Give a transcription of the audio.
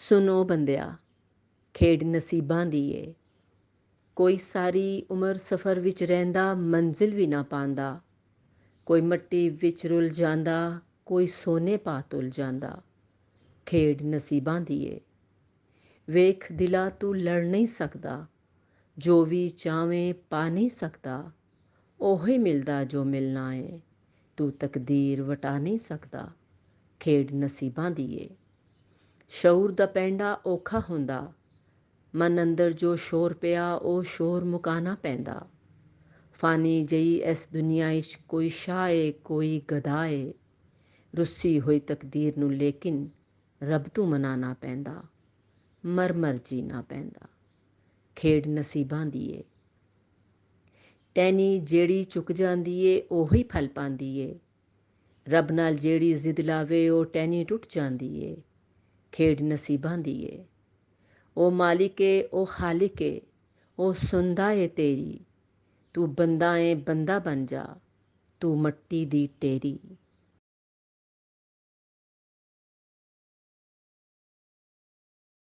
ਸੁਣੋ ਬੰਦਿਆ, ਖੇਡ ਨਸੀਬਾਂ ਦੀ ਏ। ਕੋਈ ਸਾਰੀ ਉਮਰ ਸਫ਼ਰ ਵਿੱਚ ਰਹਿੰਦਾ, ਮੰਜ਼ਿਲ ਵੀ ਨਾ ਪਾਉਂਦਾ। ਕੋਈ ਮੱਟੀ ਵਿੱਚ ਰੁਲ ਜਾਂਦਾ, ਕੋਈ ਸੋਨੇ ਪਾ ਤੁਲ ਜਾਂਦਾ। ਖੇਡ ਨਸੀਬਾਂ ਦੀ ਏ। ਵੇਖ ਦਿਲਾ ਤੂੰ ਲੜ ਨਹੀਂ ਸਕਦਾ, ਜੋ ਵੀ ਚਾਵੇਂ ਪਾ ਨਹੀਂ ਸਕਦਾ। ਉਹੀ ਮਿਲਦਾ ਜੋ ਮਿਲਣਾ ਏ, ਤੂੰ ਤਕਦੀਰ ਵਟਾ ਨਹੀਂ ਸਕਦਾ। ਖੇਡ ਨਸੀਬਾਂ ਦੀ ਏ। ਸ਼ਊਰ ਦਾ ਪੈਂਡਾ ਔਖਾ ਹੁੰਦਾ, ਮਨ ਅੰਦਰ ਜੋ ਸ਼ੋਰ ਪਿਆ ਉਹ ਸ਼ੋਰ ਮੁਕਾਣਾ ਪੈਂਦਾ। ਫਾਨੀ ਜਈ ਇਸ ਦੁਨੀਆ 'ਚ ਕੋਈ ਸ਼ਾਹ ਏ, ਕੋਈ ਗਦਾ ਏ। ਰੁੱਸੀ ਹੋਈ ਤਕਦੀਰ ਨੂੰ ਲੇਕਿਨ ਰੱਬ ਤੋਂ ਮਨਾਉਣਾ ਪੈਂਦਾ। ਮਰ ਮਰ ਜੀਣਾ ਪੈਂਦਾ। ਖੇਡ ਨਸੀਬਾਂ ਦੀ ਏ। ਟਹਿਣੀ ਜਿਹੜੀ ਚੁੱਕ ਜਾਂਦੀ ਏ ਉਹੀ ਫਲ ਪਾਉਂਦੀ ਏ। ਰੱਬ ਨਾਲ ਜਿਹੜੀ ਜ਼ਿੱਦ ਲਾਵੇ ਉਹ ਟਹਿਣੀ ਟੁੱਟ ਜਾਂਦੀ ਏ। ਖੇਡ ਨਸੀਬਾਂ ਦੀ ਏ। ਉਹ ਮਾਲਿਕ ਏ, ਉਹ ਖਾਲਿਕ ਏ, ਉਹ ਸੁਣਦਾ ਏ ਤੇਰੀ। ਤੂੰ ਬੰਦਾ ਏ, ਬੰਦਾ ਬਣ ਜਾ, ਤੂੰ ਮੱਟੀ ਦੀ ਢੇਰੀ।